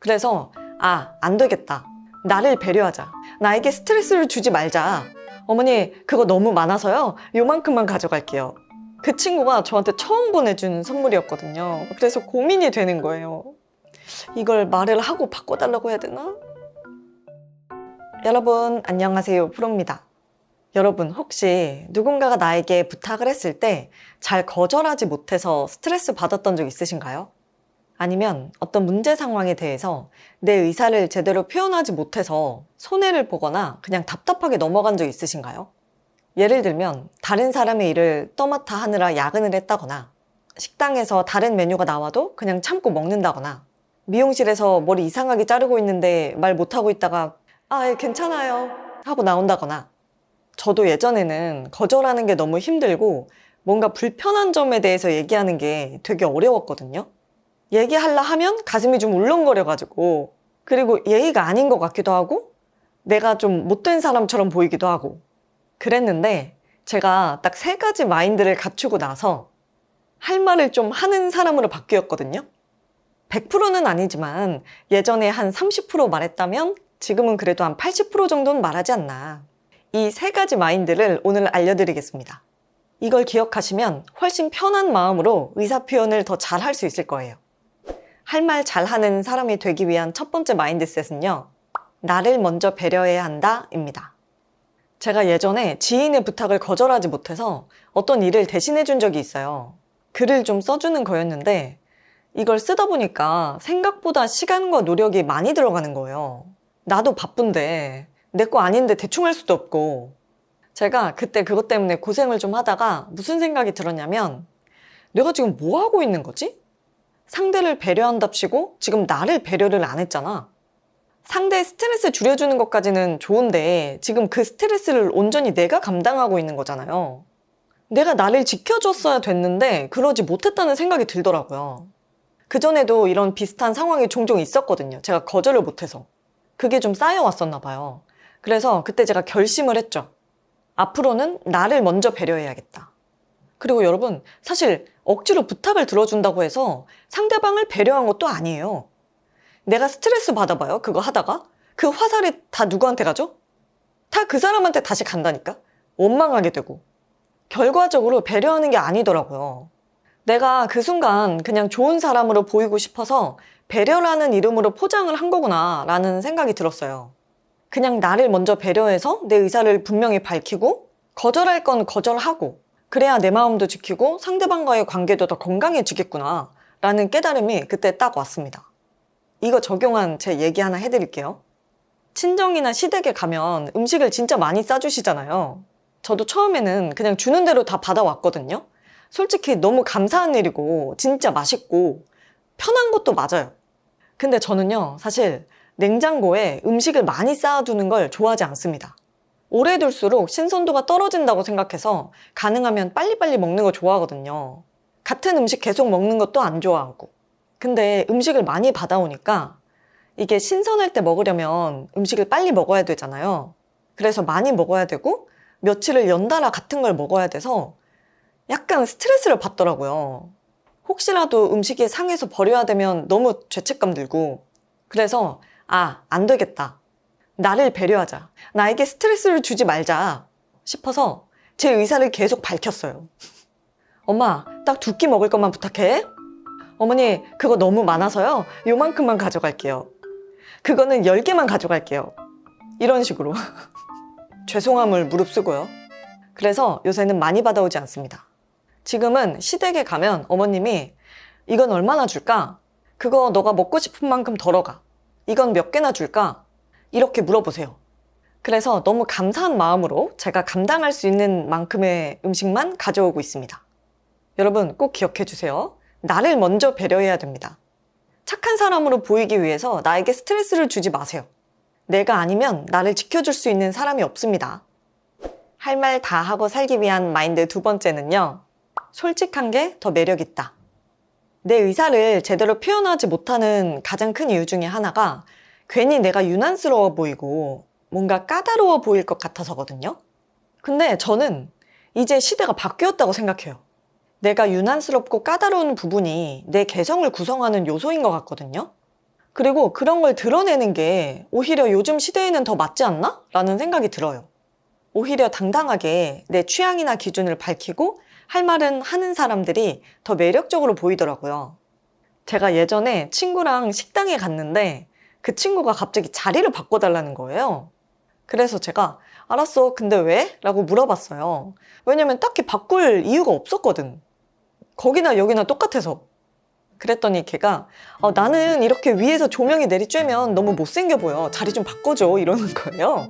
그래서 안 되겠다. 나를 배려하자. 나에게 스트레스를 주지 말자. 어머니, 그거 너무 많아서요. 요만큼만 가져갈게요. 그 친구가 저한테 처음 보내준 선물이었거든요. 그래서 고민이 되는 거예요. 이걸 말을 하고 바꿔달라고 해야 되나? 여러분, 안녕하세요. 프로입니다. 여러분, 혹시 누군가가 나에게 부탁을 했을 때 잘 거절하지 못해서 스트레스 받았던 적 있으신가요? 아니면 어떤 문제 상황에 대해서 내 의사를 제대로 표현하지 못해서 손해를 보거나 그냥 답답하게 넘어간 적 있으신가요? 예를 들면 다른 사람의 일을 떠맡아 하느라 야근을 했다거나, 식당에서 다른 메뉴가 나와도 그냥 참고 먹는다거나, 미용실에서 머리 이상하게 자르고 있는데 말 못하고 있다가 예, 괜찮아요 하고 나온다거나. 저도 예전에는 거절하는 게 너무 힘들고 뭔가 불편한 점에 대해서 얘기하는 게 되게 어려웠거든요. 얘기하려 하면 가슴이 좀 울렁거려가지고, 그리고 예의가 아닌 것 같기도 하고 내가 좀 못된 사람처럼 보이기도 하고 그랬는데, 제가 딱 3가지 마인드를 갖추고 나서 할 말을 좀 하는 사람으로 바뀌었거든요. 100%는 아니지만 예전에 한 30% 말했다면 지금은 그래도 한 80% 정도는 말하지 않나. 이 3가지 마인드를 오늘 알려드리겠습니다. 이걸 기억하시면 훨씬 편한 마음으로 의사표현을 더 잘 할 수 있을 거예요. 할 말 잘하는 사람이 되기 위한 첫 번째 마인드셋은요, 나를 먼저 배려해야 한다 입니다. 제가 예전에 지인의 부탁을 거절하지 못해서 어떤 일을 대신해 준 적이 있어요. 글을 좀 써주는 거였는데 이걸 쓰다 보니까 생각보다 시간과 노력이 많이 들어가는 거예요. 나도 바쁜데 내 거 아닌데 대충 할 수도 없고. 제가 그때 그것 때문에 고생을 좀 하다가 무슨 생각이 들었냐면, 내가 지금 뭐 하고 있는 거지? 상대를 배려한답시고 지금 나를 배려를 안 했잖아. 상대의 스트레스 줄여주는 것까지는 좋은데 지금 그 스트레스를 온전히 내가 감당하고 있는 거잖아요. 내가 나를 지켜줬어야 됐는데 그러지 못했다는 생각이 들더라고요. 그전에도 이런 비슷한 상황이 종종 있었거든요. 제가 거절을 못해서. 그게 좀 쌓여왔었나 봐요. 그래서 그때 제가 결심을 했죠. 앞으로는 나를 먼저 배려해야겠다. 그리고 여러분, 사실 억지로 부탁을 들어준다고 해서 상대방을 배려한 것도 아니에요. 내가 스트레스 받아봐요, 그거 하다가. 그 화살이 다 누구한테 가죠? 다 그 사람한테 다시 간다니까? 원망하게 되고. 결과적으로 배려하는 게 아니더라고요. 내가 그 순간 그냥 좋은 사람으로 보이고 싶어서 배려라는 이름으로 포장을 한 거구나 라는 생각이 들었어요. 그냥 나를 먼저 배려해서 내 의사를 분명히 밝히고, 거절할 건 거절하고, 그래야 내 마음도 지키고 상대방과의 관계도 더 건강해지겠구나 라는 깨달음이 그때 딱 왔습니다. 이거 적용한 제 얘기 하나 해드릴게요. 친정이나 시댁에 가면 음식을 진짜 많이 싸주시잖아요. 저도 처음에는 그냥 주는 대로 다 받아왔거든요. 솔직히 너무 감사한 일이고 진짜 맛있고 편한 것도 맞아요. 근데 저는요, 사실 냉장고에 음식을 많이 쌓아두는 걸 좋아하지 않습니다. 오래 둘수록 신선도가 떨어진다고 생각해서 가능하면 빨리빨리 먹는 거 좋아하거든요. 같은 음식 계속 먹는 것도 안 좋아하고. 근데 음식을 많이 받아오니까 이게 신선할 때 먹으려면 음식을 빨리 먹어야 되잖아요. 그래서 많이 먹어야 되고 며칠을 연달아 같은 걸 먹어야 돼서 약간 스트레스를 받더라고요. 혹시라도 음식이 상해서 버려야 되면 너무 죄책감 들고. 그래서 안 되겠다. 나를 배려하자. 나에게 스트레스를 주지 말자 싶어서 제 의사를 계속 밝혔어요. 엄마, 딱 2끼 먹을 것만 부탁해. 어머니, 그거 너무 많아서요. 요만큼만 가져갈게요. 그거는 10개만 가져갈게요. 이런 식으로. 죄송함을 무릅쓰고요. 그래서 요새는 많이 받아오지 않습니다. 지금은 시댁에 가면 어머님이 이건 얼마나 줄까? 그거 너가 먹고 싶은 만큼 덜어가. 이건 몇 개나 줄까? 이렇게 물어보세요. 그래서 너무 감사한 마음으로 제가 감당할 수 있는 만큼의 음식만 가져오고 있습니다. 여러분, 꼭 기억해 주세요. 나를 먼저 배려해야 됩니다. 착한 사람으로 보이기 위해서 나에게 스트레스를 주지 마세요. 내가 아니면 나를 지켜줄 수 있는 사람이 없습니다. 할 말 다 하고 살기 위한 마인드 2번째는요. 솔직한 게 더 매력있다. 내 의사를 제대로 표현하지 못하는 가장 큰 이유 중에 하나가 괜히 내가 유난스러워 보이고 뭔가 까다로워 보일 것 같아서거든요. 근데 저는 이제 시대가 바뀌었다고 생각해요. 내가 유난스럽고 까다로운 부분이 내 개성을 구성하는 요소인 것 같거든요. 그리고 그런 걸 드러내는 게 오히려 요즘 시대에는 더 맞지 않나? 라는 생각이 들어요. 오히려 당당하게 내 취향이나 기준을 밝히고 할 말은 하는 사람들이 더 매력적으로 보이더라고요. 제가 예전에 친구랑 식당에 갔는데 그 친구가 갑자기 자리를 바꿔달라는 거예요. 그래서 제가 알았어, 근데 왜? 라고 물어봤어요. 왜냐면 딱히 바꿀 이유가 없었거든. 거기나 여기나 똑같아서. 그랬더니 걔가 나는 이렇게 위에서 조명이 내리쬐면 너무 못생겨 보여. 자리 좀 바꿔줘. 이러는 거예요.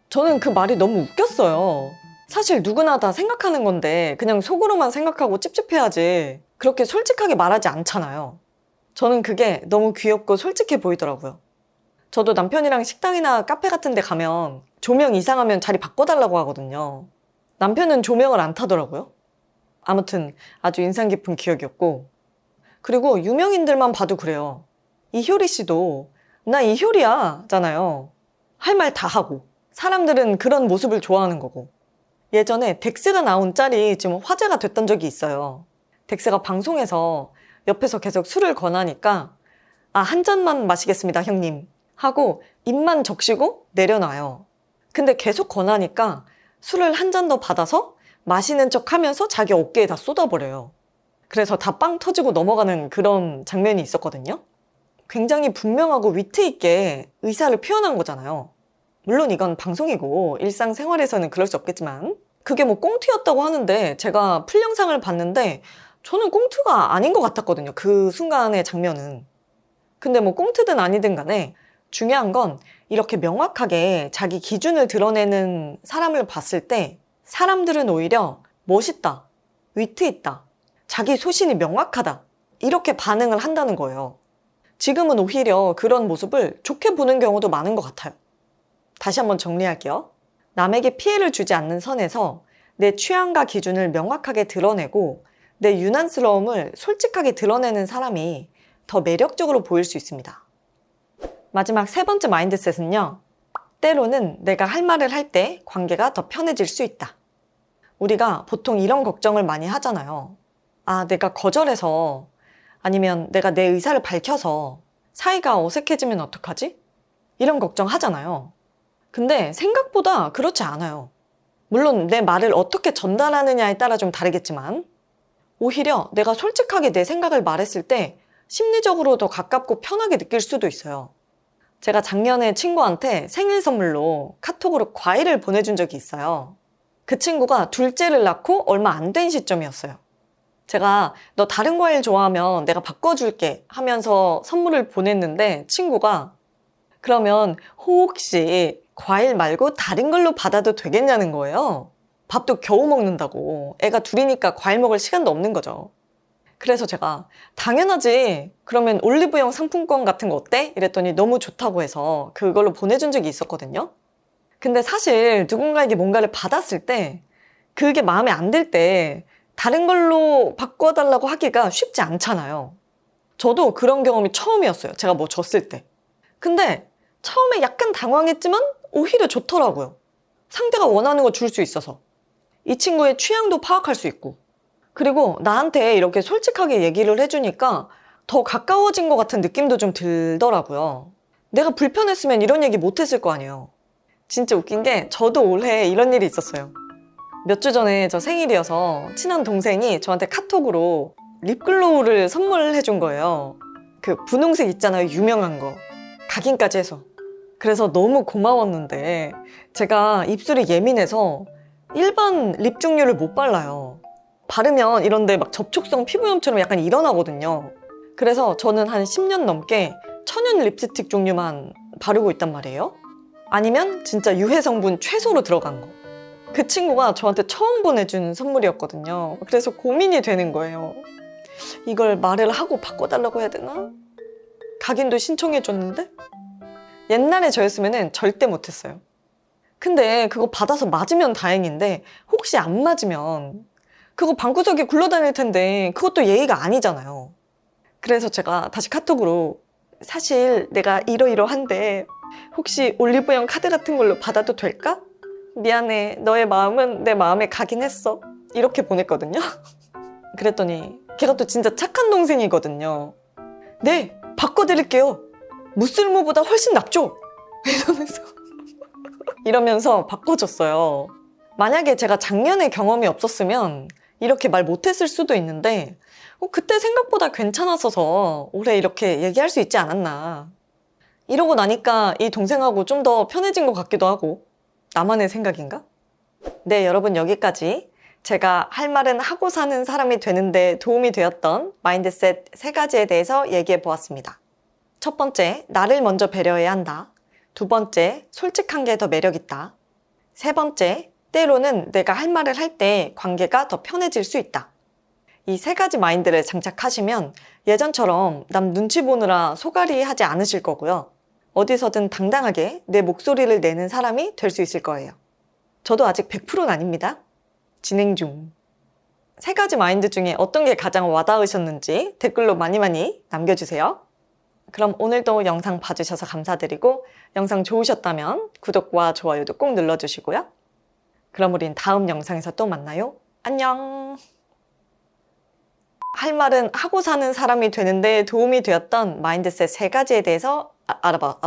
저는 그 말이 너무 웃겼어요. 사실 누구나 다 생각하는 건데 그냥 속으로만 생각하고 찝찝해하지 그렇게 솔직하게 말하지 않잖아요. 저는 그게 너무 귀엽고 솔직해 보이더라고요. 저도 남편이랑 식당이나 카페 같은 데 가면 조명 이상하면 자리 바꿔달라고 하거든요. 남편은 조명을 안 타더라고요. 아무튼 아주 인상 깊은 기억이었고, 그리고 유명인들만 봐도 그래요. 이효리 씨도 나 이효리야 잖아요. 할 말 다 하고 사람들은 그런 모습을 좋아하는 거고. 예전에 덱스가 나온 짤이 지금 화제가 됐던 적이 있어요. 덱스가 방송에서 옆에서 계속 술을 권하니까 한 잔만 마시겠습니다 형님 하고 입만 적시고 내려놔요. 근데 계속 권하니까 술을 한 잔 더 받아서 마시는 척 하면서 자기 어깨에 다 쏟아버려요. 그래서 다 빵 터지고 넘어가는 그런 장면이 있었거든요. 굉장히 분명하고 위트 있게 의사를 표현한 거잖아요. 물론 이건 방송이고 일상생활에서는 그럴 수 없겠지만 그게 뭐 꽁트였다고 하는데 제가 풀 영상을 봤는데 저는 꽁트가 아닌 것 같았거든요. 그 순간의 장면은. 근데 뭐 꽁트든 아니든 간에 중요한 건 이렇게 명확하게 자기 기준을 드러내는 사람을 봤을 때 사람들은 오히려 멋있다, 위트 있다, 자기 소신이 명확하다 이렇게 반응을 한다는 거예요. 지금은 오히려 그런 모습을 좋게 보는 경우도 많은 것 같아요. 다시 한번 정리할게요. 남에게 피해를 주지 않는 선에서 내 취향과 기준을 명확하게 드러내고 내 유난스러움을 솔직하게 드러내는 사람이 더 매력적으로 보일 수 있습니다. 마지막 세 번째 마인드셋은요. 때로는 내가 할 말을 할 때 관계가 더 편해질 수 있다. 우리가 보통 이런 걱정을 많이 하잖아요. 내가 거절해서 아니면 내가 내 의사를 밝혀서 사이가 어색해지면 어떡하지? 이런 걱정 하잖아요. 근데 생각보다 그렇지 않아요. 물론 내 말을 어떻게 전달하느냐에 따라 좀 다르겠지만 오히려 내가 솔직하게 내 생각을 말했을 때 심리적으로 더 가깝고 편하게 느낄 수도 있어요. 제가 작년에 친구한테 생일 선물로 카톡으로 과일을 보내준 적이 있어요. 그 친구가 둘째를 낳고 얼마 안 된 시점이었어요. 제가 너 다른 과일 좋아하면 내가 바꿔줄게 하면서 선물을 보냈는데 친구가 그러면 혹시 과일 말고 다른 걸로 받아도 되겠냐는 거예요. 밥도 겨우 먹는다고. 애가 둘이니까 과일 먹을 시간도 없는 거죠. 그래서 제가 당연하지. 그러면 올리브영 상품권 같은 거 어때? 이랬더니 너무 좋다고 해서 그걸로 보내준 적이 있었거든요. 근데 사실 누군가에게 뭔가를 받았을 때 그게 마음에 안 들 때 다른 걸로 바꿔달라고 하기가 쉽지 않잖아요. 저도 그런 경험이 처음이었어요. 제가 뭐 줬을 때. 근데 처음에 약간 당황했지만 오히려 좋더라고요. 상대가 원하는 거 줄 수 있어서. 이 친구의 취향도 파악할 수 있고. 그리고 나한테 이렇게 솔직하게 얘기를 해주니까 더 가까워진 것 같은 느낌도 좀 들더라고요. 내가 불편했으면 이런 얘기 못했을 거 아니에요. 진짜 웃긴 게 저도 올해 이런 일이 있었어요. 몇 주 전에 저 생일이어서 친한 동생이 저한테 카톡으로 립글로우를 선물해 준 거예요. 그 분홍색 있잖아요. 유명한 거. 각인까지 해서. 그래서 너무 고마웠는데 제가 입술이 예민해서 일반 립 종류를 못 발라요. 바르면 이런데 막 접촉성 피부염처럼 약간 일어나거든요. 그래서 저는 한 10년 넘게 천연 립스틱 종류만 바르고 있단 말이에요. 아니면 진짜 유해 성분 최소로 들어간 거. 그 친구가 저한테 처음 보내준 선물이었거든요. 그래서 고민이 되는 거예요. 이걸 말을 하고 바꿔달라고 해야 되나? 각인도 신청해줬는데? 옛날에 저였으면 절대 못했어요. 근데 그거 받아서 맞으면 다행인데 혹시 안 맞으면 그거 방구석에 굴러다닐 텐데 그것도 예의가 아니잖아요. 그래서 제가 다시 카톡으로 사실 내가 이러이러한데 혹시 올리브영 카드 같은 걸로 받아도 될까? 미안해. 너의 마음은 내 마음에 가긴 했어. 이렇게 보냈거든요. 그랬더니 걔가 또 진짜 착한 동생이거든요. 네, 바꿔드릴게요. 무쓸모보다 훨씬 낫죠? 이러면서 바꿔줬어요. 만약에 제가 작년에 경험이 없었으면 이렇게 말 못했을 수도 있는데 그때 생각보다 괜찮았어서 올해 이렇게 얘기할 수 있지 않았나. 이러고 나니까 이 동생하고 좀 더 편해진 것 같기도 하고. 나만의 생각인가? 네, 여러분 여기까지 제가 할 말은 하고 사는 사람이 되는데 도움이 되었던 마인드셋 3가지에 대해서 얘기해 보았습니다. 첫 번째, 나를 먼저 배려해야 한다. 두 번째, 솔직한 게 더 매력있다. 세 번째, 때로는 내가 할 말을 할 때 관계가 더 편해질 수 있다. 이 3가지 마인드를 장착하시면 예전처럼 남 눈치 보느라 소갈이 하지 않으실 거고요. 어디서든 당당하게 내 목소리를 내는 사람이 될 수 있을 거예요. 저도 아직 100%는 아닙니다. 진행 중. 3가지 마인드 중에 어떤 게 가장 와닿으셨는지 댓글로 많이 남겨주세요. 그럼 오늘도 영상 봐주셔서 감사드리고 영상 좋으셨다면 구독과 좋아요도 꼭 눌러주시고요. 그럼 우린 다음 영상에서 또 만나요. 안녕. 할 말은 하고 사는 사람이 되는데 도움이 되었던 마인드셋 3가지에 대해서 알아봐.